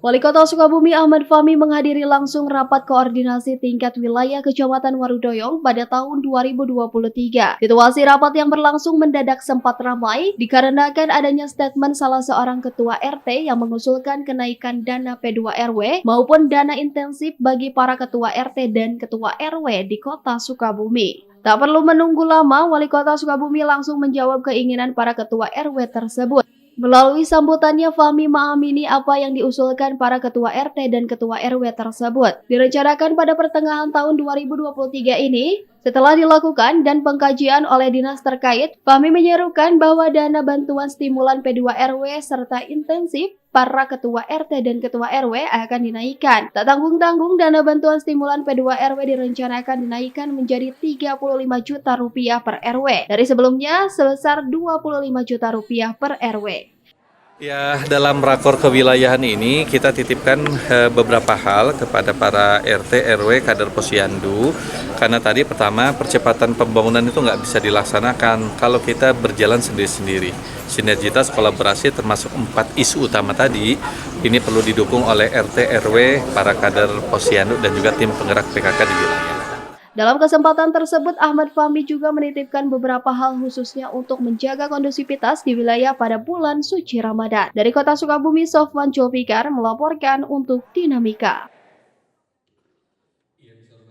Wali Kota Sukabumi Ahmad Fahmi menghadiri langsung rapat koordinasi tingkat wilayah Kecamatan Warudoyong pada tahun 2023. Situasi rapat yang berlangsung mendadak sempat ramai dikarenakan adanya statement salah seorang ketua RT yang mengusulkan kenaikan dana P2RW maupun dana intensif bagi para ketua RT dan ketua RW di Kota Sukabumi. Tak perlu menunggu lama, Wali Kota Sukabumi langsung menjawab keinginan para ketua RW tersebut. Melalui sambutannya, Fahmi mengamini apa yang diusulkan para ketua RT dan ketua RW tersebut. Direncanakan pada pertengahan tahun 2023 ini, setelah dilakukan dan pengkajian oleh dinas terkait, Fahmi menyerukan bahwa dana bantuan stimulan P2RW serta intensif para ketua RT dan ketua RW akan dinaikkan. Tak tanggung-tanggung, dana bantuan stimulan P2RW direncanakan dinaikkan menjadi Rp35 juta per RW dari sebelumnya sebesar Rp25 juta per RW. Ya, dalam rakor kewilayahan ini kita titipkan beberapa hal kepada para RT, RW, kader Posyandu. Karena tadi pertama percepatan pembangunan itu nggak bisa dilaksanakan kalau kita berjalan sendiri-sendiri. Sinergitas kolaborasi termasuk 4 isu utama tadi ini perlu didukung oleh RT, RW, para kader Posyandu dan juga tim penggerak PKK di wilayah. Dalam kesempatan tersebut, Ahmad Fahmi juga menitipkan beberapa hal khususnya untuk menjaga kondusivitas di wilayah pada bulan suci Ramadan. Dari Kota Sukabumi, Sofwan Julfikar melaporkan untuk Dinamika.